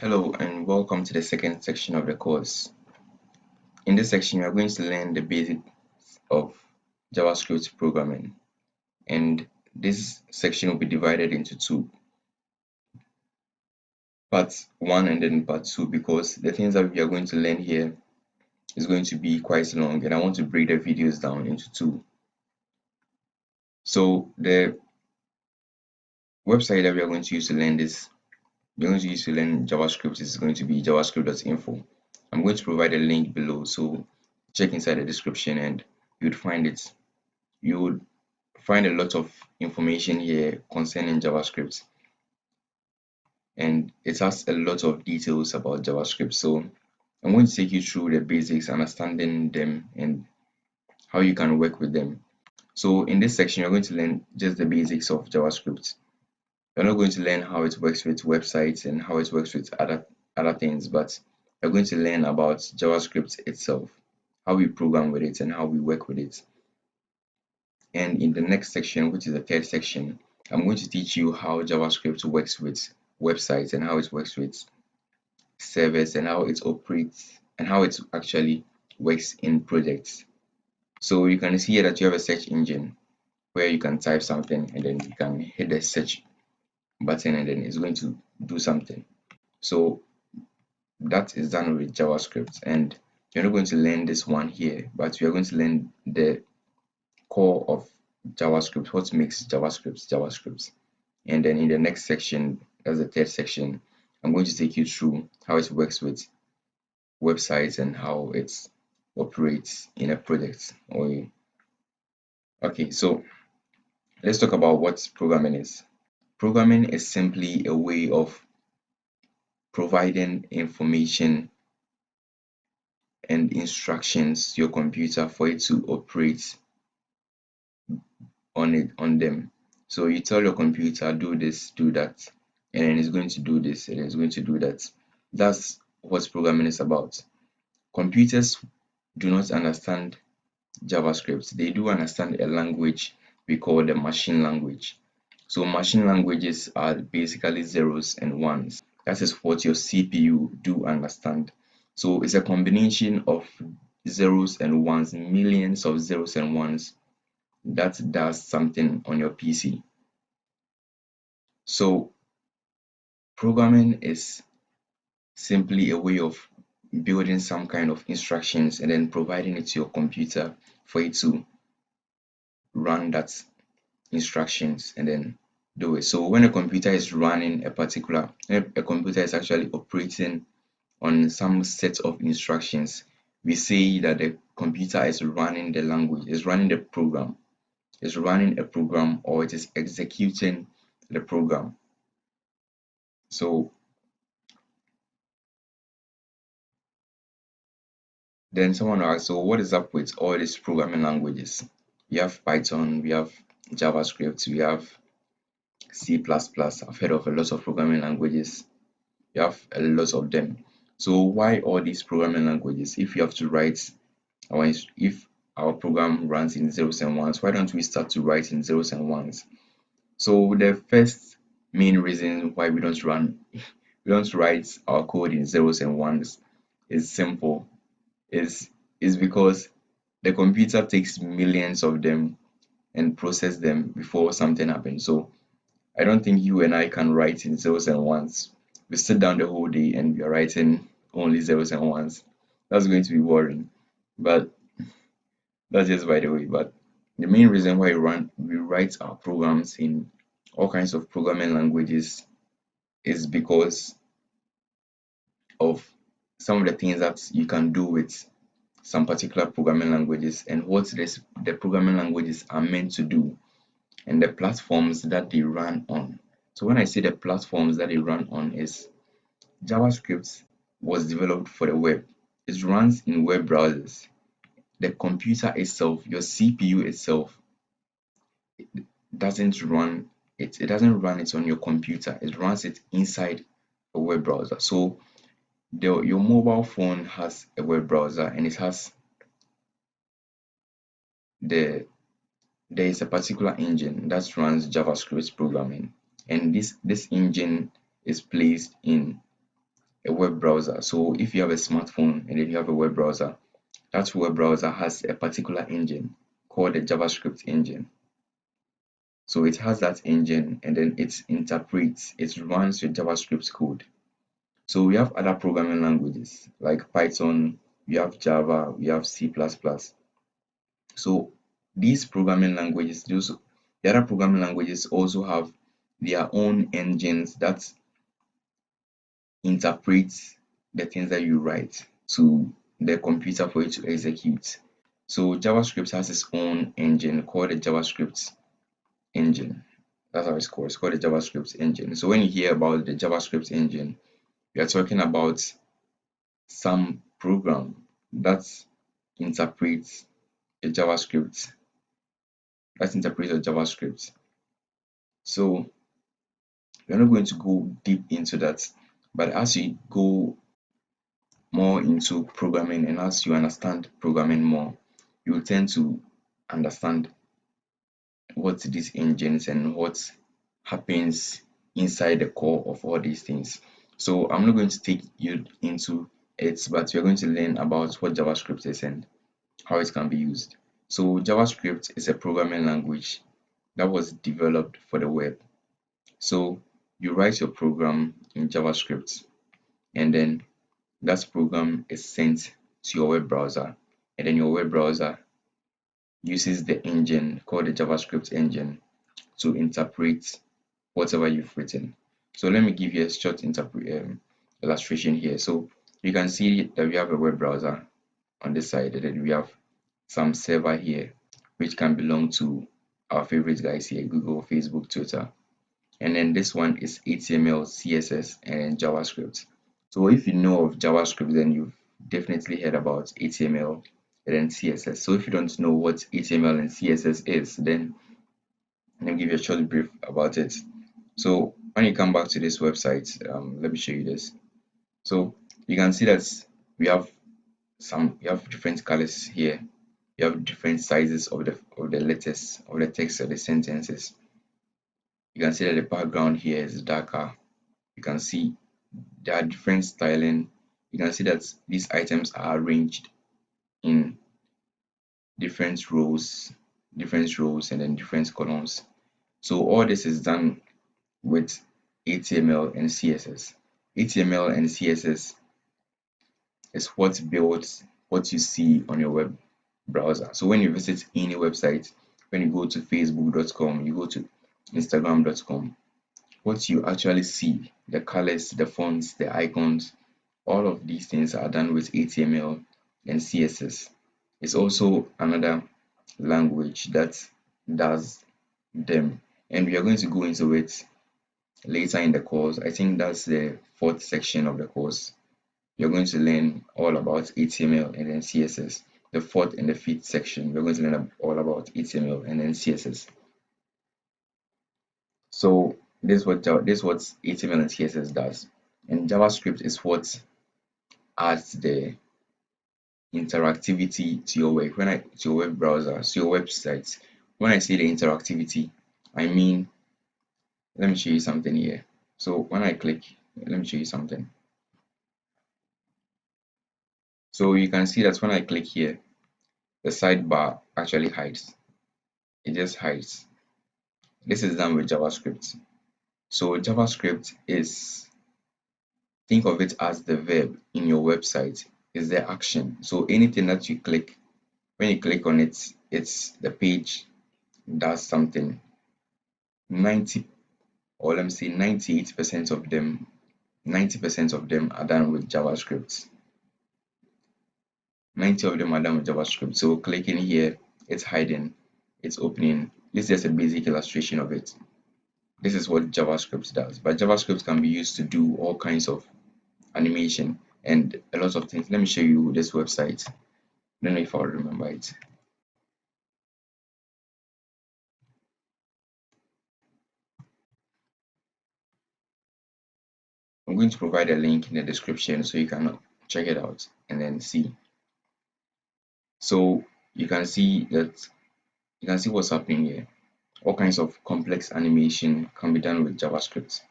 Hello and welcome to the second section of the course. In this section, we are going to learn the basics of JavaScript programming, and this section will be divided into two, part one and then part two, because the things that we are going to learn here is going to be quite long, and I want to break the videos down into two. So the website that we are going to use to learn this, we're going to use to learn JavaScript is going to be javascript.info. I'm going to provide a link below, so check inside the description and you'd find it. You would find a lot of information here concerning JavaScript, and it has a lot of details about JavaScript. So I'm going to take you through the basics, understanding them, and how you can work with them. So in this section, you're going to learn just the basics of JavaScript. You're not going to learn how it works with websites and how it works with other things, but you're going to learn about JavaScript itself, how we program with it and how we work with it. And in the next section, which is the third section, I'm going to teach you how JavaScript works with websites and how it works with servers and how it operates and how it actually works in projects. So you can see here that you have a search engine where you can type something and then you can hit the search button and then it's going to do something. So that is done with JavaScript, and you're not going to learn this one here, but we are going to learn the core of JavaScript, what makes JavaScript. And then in the next section, that's the third section, I'm going to take you through how it works with websites and how it operates in a project. Okay, so let's talk about what programming is. Programming is simply a way of providing information and instructions to your computer for it to operate on them. So you tell your computer do this, do that, and then it's going to do this and it's going to do that. That's what programming is about. Computers do not understand JavaScript. They do understand a language we call the machine language. So machine languages are basically zeros and ones. That is what your CPU do understand. So it's a combination of zeros and ones, millions of zeros and ones that does something on your PC. So programming is simply a way of building some kind of instructions and then providing it to your computer for it to run that instructions and then do it. So when a computer is running a computer is actually operating on some set of instructions, we say that the computer is running the language, is running the program, is running a program, or it is executing the program. So then someone will ask, so what is up with all these programming languages? We have Python, we have JavaScript, we have C++. I've heard of a lot of programming languages. You have a lot of them. So why all these programming languages? If you have to write, if our program runs in zeros and ones, why don't we start to write in zeros and ones? So the first main reason why we don't write our code in zeros and ones is simple. Is because the computer takes millions of them and process them before something happens. So I don't think you and I can write in zeros and ones. We sit down the whole day and we are writing only zeros and ones. That's going to be boring. But that's just by the way. But the main reason why we write our programs in all kinds of programming languages is because of some of the things that you can do with some particular programming languages and what the programming languages are meant to do and the platforms that they run on. So when I say the platforms that they run on is JavaScript was developed for the web. It runs in web browsers. The computer itself, your CPU itself, doesn't run it doesn't run it on your computer. It runs it inside a web browser. So your mobile phone has a web browser and it has there is a particular engine that runs JavaScript programming, and this engine is placed in a web browser. So if you have a smartphone and then you have a web browser, that web browser has a particular engine called the JavaScript engine. So it has that engine and then it interprets, it runs your JavaScript code. So we have other programming languages like Python, we have Java, we have C++. So these programming languages, the other programming languages also have their own engines that interpret the things that you write to the computer for it to execute. So JavaScript has its own engine called the JavaScript engine. That's how it's called. It's called the JavaScript engine. So when you hear about the JavaScript engine, we are talking about some program that interprets a JavaScript, that interprets a JavaScript. So we're not going to go deep into that, but as you go more into programming and as you understand programming more, you will tend to understand what these engines and what happens inside the core of all these things. So I'm not going to take you into it, but we're going to learn about what JavaScript is and how it can be used. So JavaScript is a programming language that was developed for the web. So you write your program in JavaScript and then that program is sent to your web browser and then your web browser uses the engine called the JavaScript engine to interpret whatever you've written. So let me give you a short illustration here. So you can see that we have a web browser on this side, and then we have some server here, which can belong to our favorite guys here, Google, Facebook, Twitter. And then this one is HTML, CSS, and JavaScript. So if you know of JavaScript, then you've definitely heard about HTML and then CSS. So if you don't know what HTML and CSS is, then let me give you a short brief about it. So when you come back to this website, let me show you this. So you can see that we have different colors here. You have different sizes of the letters of the text of the sentences. You can see that the background here is darker. You can see there are different styling. You can see that these items are arranged in different rows and then different columns. So all this is done with HTML and CSS. HTML and CSS is what builds what you see on your web browser. So when you visit any website, when you go to facebook.com, you go to instagram.com, what you actually see, the colors, the fonts, the icons, all of these things are done with HTML and CSS. It's also another language that does them, and we are going to go into it later in the course. I think that's the fourth section of the course. You're going to learn all about HTML and then CSS. The fourth and the fifth section, we're going to learn all about HTML and then CSS. So this is what HTML and CSS does, and JavaScript is what adds the interactivity to your web to your web browser, to your website. When I say the interactivity, I mean, let me show you something here. So when I click, let me show you something. So you can see that when I click here, the sidebar actually hides. It just hides. This is done with JavaScript. So JavaScript is, think of it as the verb in your website, is the action. So anything that you click, when you click on it, it's the page does something. 90, or let me say 98% of them, 90% of them are done with JavaScript. 90 of them are done with JavaScript. So clicking here, it's hiding, it's opening. This is just a basic illustration of it. This is what JavaScript does, but JavaScript can be used to do all kinds of animation and a lot of things. Let me show you this website. I don't know if I'll remember it. I'm going to provide a link in the description so you can check it out and then see. So you can see what's happening here. All kinds of complex animation can be done with JavaScript.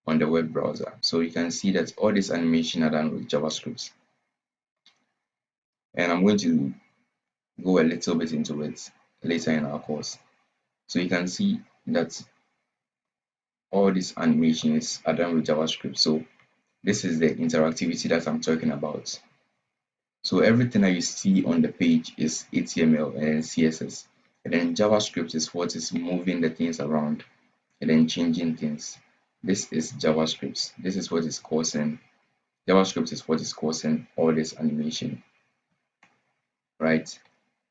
on the web browser. So you can see that all this animation are done with JavaScript. And I'm going to go a little bit into it later in our course. So you can see that all these animations are done with JavaScript. So this is the interactivity that I'm talking about. So everything that you see on the page is HTML and CSS. And then JavaScript is what is moving the things around and then changing things. This is JavaScript. This is what is causing JavaScript is what is causing all this animation, right?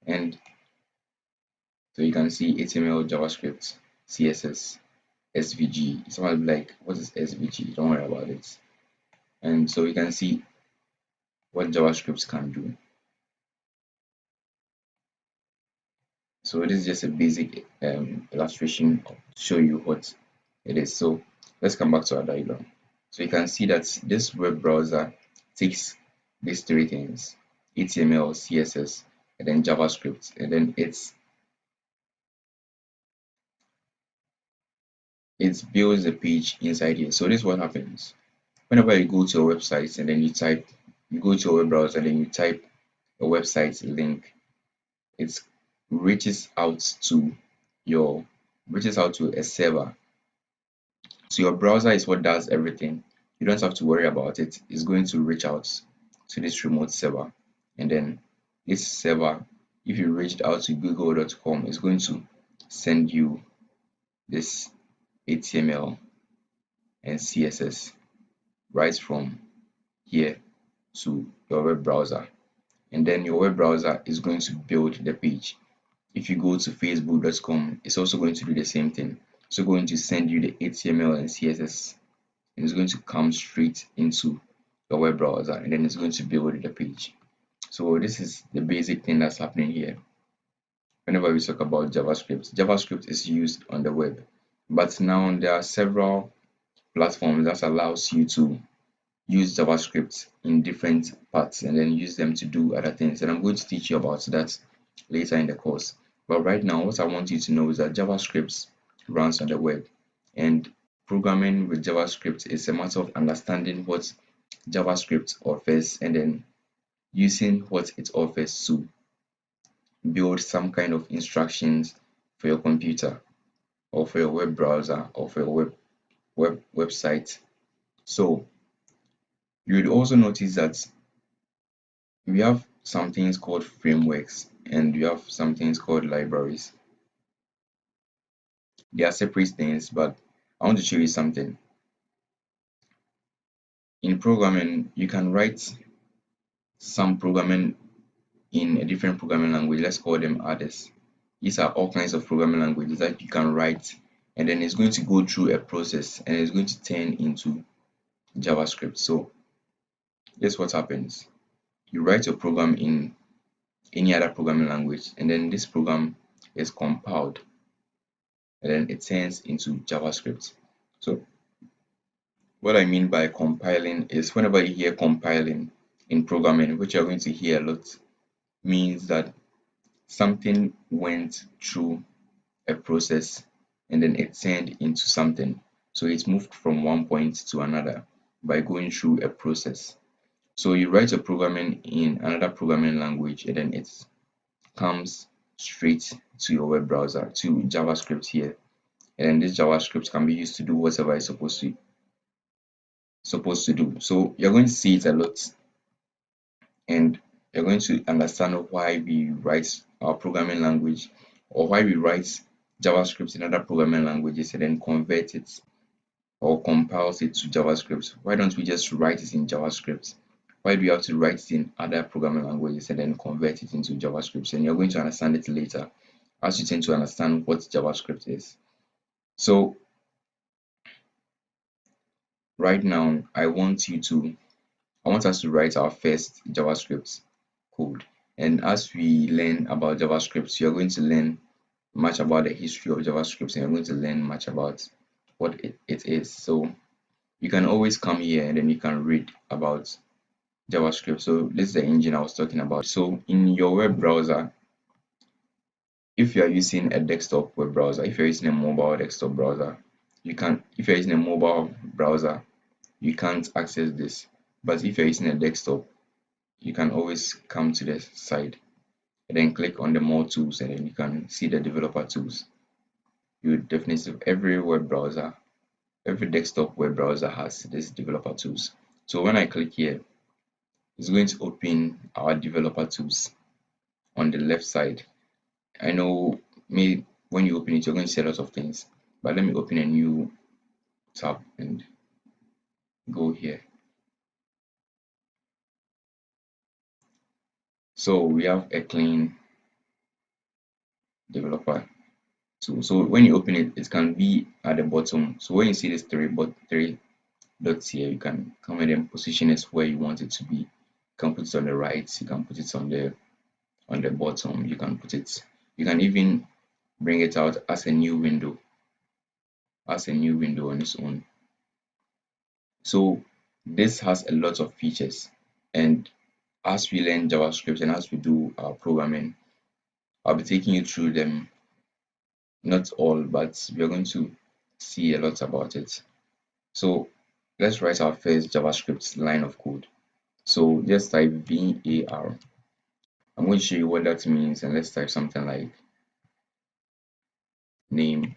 And so you can see HTML, JavaScript, CSS, SVG. Someone will be like, what is SVG? Don't worry about it. And so you can see what JavaScript can do. So this is just a basic illustration to show you what it is. So let's come back to our diagram. So you can see that this web browser takes these three things: HTML, CSS, and then JavaScript, and then it builds the page inside here. So this is what happens whenever you go to a website and then you go to a web browser and then you type a website link. It reaches out to your reaches out to a server. So your browser is what does everything. You don't have to worry about it. It's going to reach out to this remote server. And then this server, if you reached out to google.com, it's going to send you this HTML and CSS right from here to your web browser. And then your web browser is going to build the page. If you go to facebook.com, it's also going to do the same thing. So going to send you the HTML and CSS, and it's going to come straight into your web browser, and then it's going to build the page. So this is the basic thing that's happening here. Whenever we talk about JavaScript, JavaScript is used on the web, but now there are several platforms that allows you to use JavaScript in different parts and then use them to do other things. And I'm going to teach you about that later in the course. But right now, what I want you to know is that JavaScript runs on the web, and programming with JavaScript is a matter of understanding what JavaScript offers and then using what it offers to build some kind of instructions for your computer or for your web browser or for your website. So you would also notice that we have some things called frameworks and we have some things called libraries. They are separate things, but I want to show you something. In programming, you can write some programming in a different programming language. Let's call them others. These are all kinds of programming languages that you can write, and then it's going to go through a process and it's going to turn into JavaScript. So this is what happens. You write your program in any other programming language, and then this program is compiled and then it turns into JavaScript. So what I mean by compiling is whenever you hear compiling in programming, which you're going to hear a lot, means that something went through a process and then it turned into something. So it moved from one point to another by going through a process. So you write a programming in another programming language and then it comes straight to your web browser, to JavaScript here. And then this JavaScript can be used to do whatever it's supposed to do. So you're going to see it a lot and you're going to understand why we write our programming language or why we write JavaScript in other programming languages and then convert it or compiles it to JavaScript. Why don't we just write it in JavaScript? Why do we have to write it in other programming languages and then convert it into JavaScript? And you're going to understand it later as you tend to understand what JavaScript is. So right now, I want us to write our first JavaScript code. And as we learn about JavaScript, you're going to learn much about the history of JavaScript and you're going to learn much about what it is. So you can always come here and then you can read about JavaScript. So this is the engine I was talking about. So in your web browser, if you are using a desktop web browser, if you're using a mobile desktop browser, if you're using a mobile browser, you can't access this. But if you're using a desktop, you can always come to the side and then click on the more tools, and then you can see the developer tools. You would definitely see every web browser, every desktop web browser has this developer tools. So when I click here, it's going to open our developer tools on the left side. I know me when you open it, you're going to see a lot of things, but let me open a new tab and go here. So we have a clean developer tool. So when you open it, it can be at the bottom. So when you see this three dots here, you can come and then position it where you want it to be. You can put it on the right, you can put it on the bottom, you can even bring it out as a new window, on its own. So this has a lot of features, and as we learn JavaScript and as we do our programming, I'll be taking you through them, not all, but we're going to see a lot about it. So let's write our first JavaScript line of code. So just type var. I'm going to show you what that means, and let's type something like name.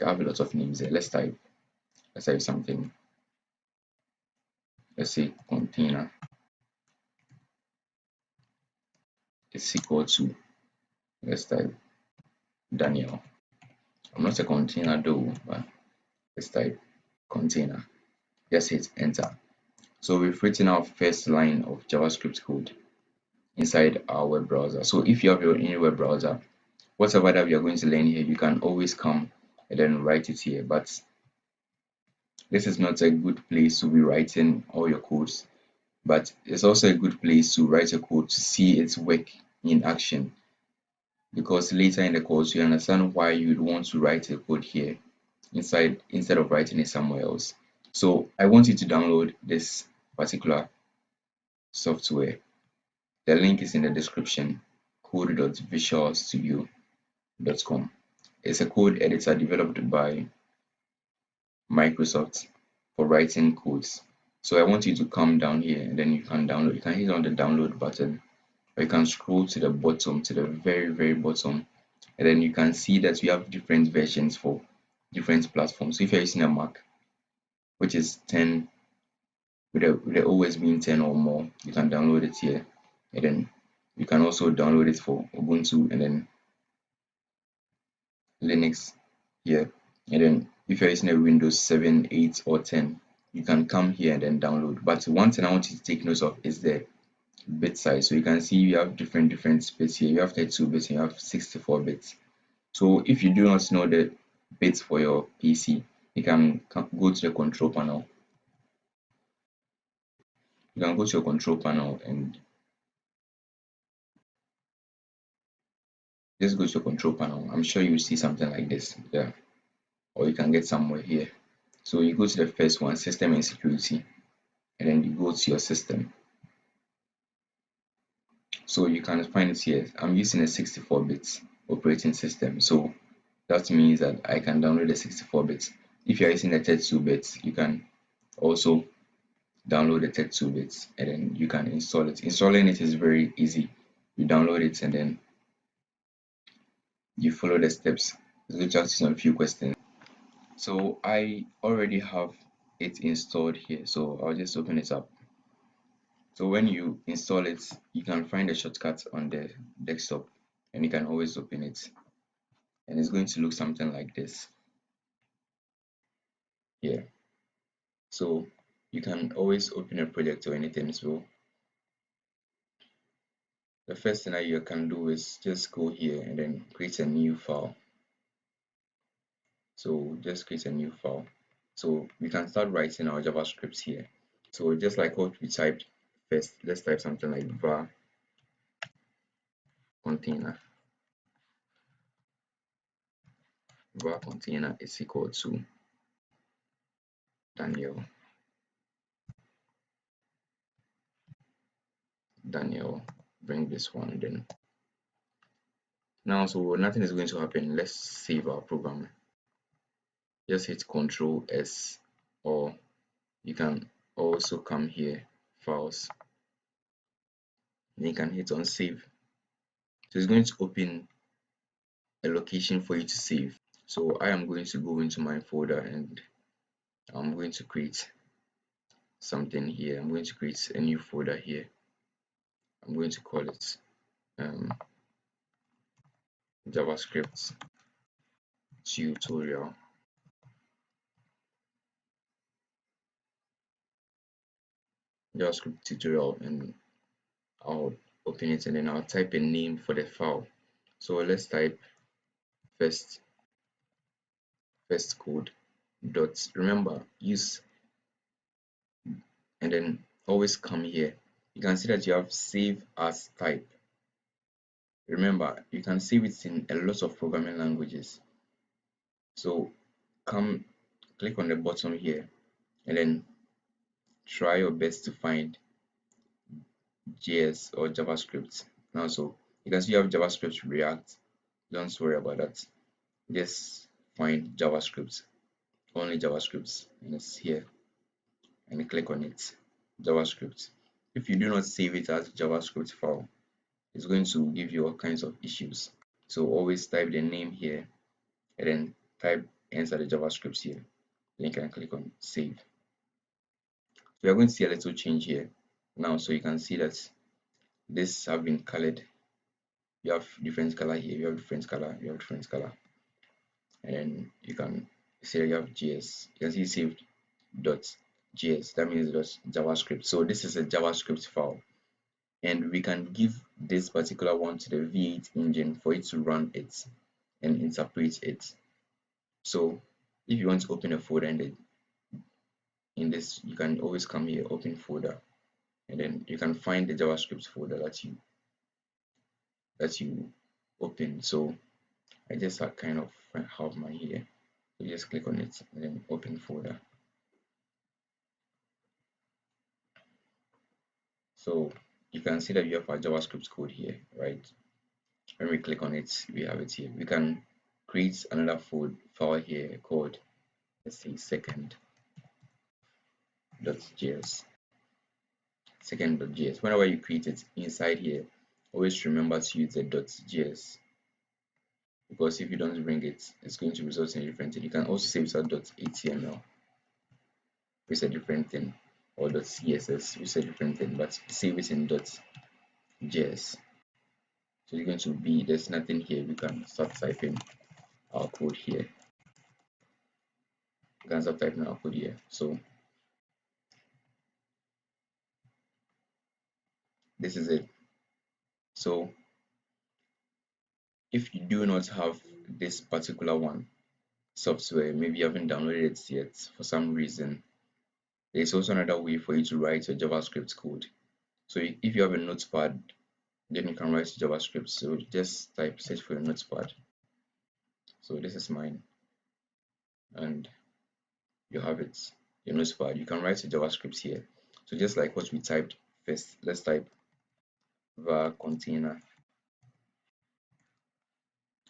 I have a lot of names there. Let's type something. Let's say container is equal to, let's type Daniel. I'm not a container though, but let's type container. Just hit enter. So we've written our first line of JavaScript code inside our web browser. So if you have your own web browser, whatever that we are going to learn here, you can always come and then write it here. But this is not a good place to be writing all your codes, but it's also a good place to write a code to see its work in action, because later in the course you understand why you'd want to write a code here instead of writing it somewhere else. So I want you to download this particular software. The link is in the description, code.visualstudio.com. It's a code editor developed by Microsoft for writing codes. So I want you to come down here and then you can download. You can hit on the download button, or you can scroll to the bottom, to the very, very bottom, and then you can see that we have different versions for different platforms. So if you're using a Mac, which is 10, with the OS being 10 or more, you can download it here. And then you can also download it for Ubuntu and then Linux here. And then if you're using a Windows 7, 8, or 10, you can come here and then download. But one thing I want you to take note of is the bit size. So you can see you have different bits here. You have 32 bits and you have 64 bits. So if you do not know the bits for your PC, you can go to the control panel. You can go to your control panel and just go to your control panel. I'm sure you will see something like this. Yeah. Or you can get somewhere here. So you go to the first one, system and security, and then you go to your system. So you can find it here. I'm using a 64-bit operating system. So that means that I can download the 64 bits. If you're using the 32 bits, you can also download the 32 bits and then you can install it. Installing it is very easy. You download it and then you follow the steps. Let's just some few questions. So I already have it installed here, so I'll just open it up. So when you install it, you can find a shortcut on the desktop and you can always open it, and it's going to look something like this here. So you can always open a project or anything. So the first thing that you can do is just go here and then create a new file. So just create a new file. So we can start writing our JavaScript here. So just like what we typed first, let's type something like var container. Var container is equal to Daniel. Bring this one then. Now, so nothing is going to happen. Let's save our program. Just hit Control S or you can also come here, files, then you can hit on save. So it's going to open a location for you to save. So I am going to go into my folder and I'm going to create something here. I'm going to create a new folder here. I'm going to call it um, JavaScript tutorial. JavaScript tutorial, and I'll open it and then I'll type a name for the file. So let's type first code dot, remember, use, and then always come here. You can see that you have save as type. Remember, you can save it in a lot of programming languages. So come click on the bottom here and then try your best to find JS or JavaScript. Now, so you can see you have JavaScript, React. Don't worry about that. Just find JavaScript, only JavaScript, and it's here, and click on it, JavaScript. If you do not save it as JavaScript file, it's going to give you all kinds of issues. So always type the name here and then type enter the JavaScript here. Then you can click on save. We are going to see a little change here now. So you can see that this have been colored. You have different color here, you have different color, you have different color, and then you can say you have JS. You can see saved dot JS. That means dot JavaScript. So this is a JavaScript file, and we can give this particular one to the V8 engine for it to run it and interpret it. So if you want to open a folder in this, you can always come here, open folder, and then you can find the JavaScript folder that you open. So I just kind of have mine here. So just click on it and then open folder. So you can see that you have a JavaScript code here, right? When we click on it, we have it here. We can create another file here called, let's say, second.js. Second.js. Whenever you create it inside here, always remember to use the .js, because if you don't bring it, it's going to result in a different thing. You can also save it as .html, which is a different thing, or .css, which is a different thing, but save it in .js. So you're going to be, there's nothing here. We can start typing our code here. You can start typing our code here. So this is it. So if you do not have this particular one software, maybe you haven't downloaded it yet for some reason, there's also another way for you to write your JavaScript code. So if you have a notepad, then you can write JavaScript. So just search for your notepad. So this is mine, and you have it, your notepad. You can write your JavaScript here. So just like what we typed first, let's type var container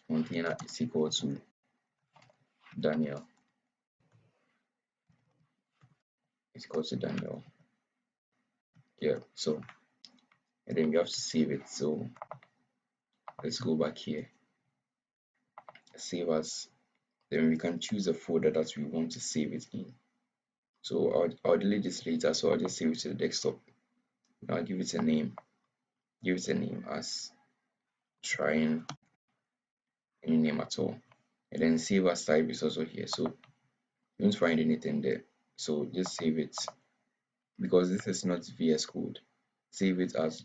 is equal to Daniel. It's equal to Daniel. Yeah, so and then we have to save it. So let's go back here, save as, then we can choose a folder that we want to save it in. So I'll delete this later, so I'll just save it to the desktop. Now I'll give it a name, as trying, any name at all, and then save as type is also here. So you won't find anything there, so just save it, because this is not VS Code. Save it as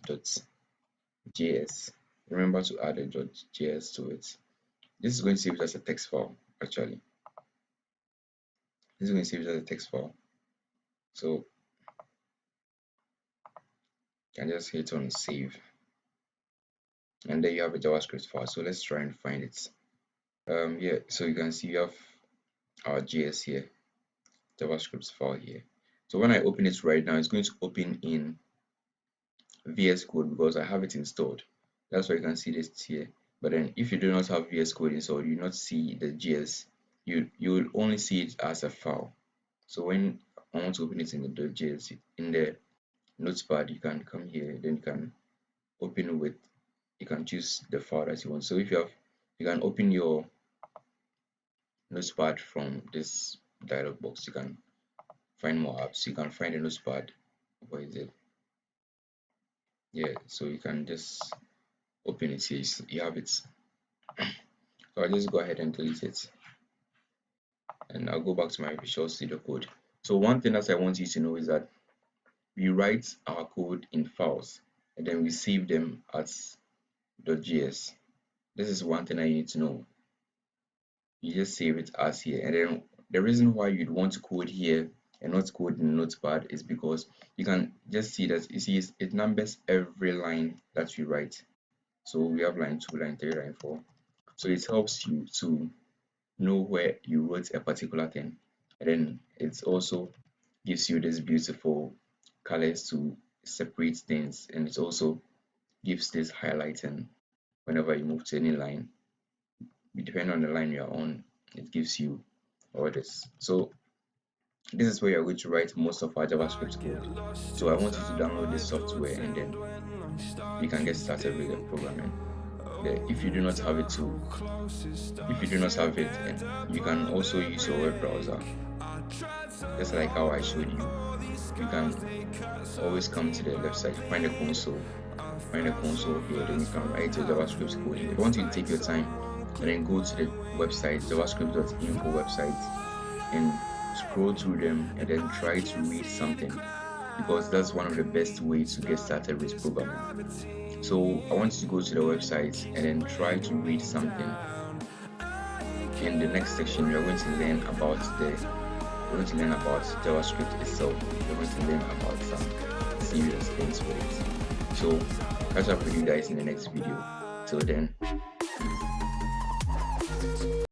.js. Remember to add a .js to it. This is going to save it as a text file, actually. This is going to save it as a text file. So you can just hit on save, and there you have a JavaScript file. So let's try and find it. Yeah, so you can see you have our JS here, JavaScript file here. So when I open it right now, it's going to open in VS Code because I have it installed. That's why you can see this here. But then if you do not have VS Code installed, you will not see the JS. You will only see it as a file. So when I want to open it in the .js, in the notepad, you can come here, then you can open with, you can choose the file that you want. So if you have, you can open your notepad from this dialog box. You can find more apps. You can find a notepad. Where is it? Yeah, so you can just open it here. You have it. So I'll just go ahead and delete it, and I'll go back to my Visual Studio Code. So one thing that I want you to know is that we write our code in files and then we save them as .js. This is one thing I need to know. You just save it as here, and then the reason why you'd want to code here and not code in Notepad is because you can just see that it numbers every line that you write. So we have line 2, line 3, line 4. So it helps you to know where you wrote a particular thing, and then it also gives you this beautiful colors to separate things, and it also gives this highlighting whenever you move to any line. Depending on the line you're on, it gives you all this. So this is where you're going to write most of our JavaScript code. So I want you to download this software, and then we can get started with the programming. If you do not have it too, if you do not have it, and you can also use your web browser, just like how I showed you. You can always come to the left side, find a console, here, then you can write your JavaScript code here. I want you to take your time and then go to the website, javascript.info website, and scroll through them and then try to read something, because that's one of the best ways to get started with programming. So I want you to go to the website and then try to read something. In the next section, we're going to learn about JavaScript itself. We're going to learn about some serious things with it. So catch up with you guys in the next video. Till then, peace.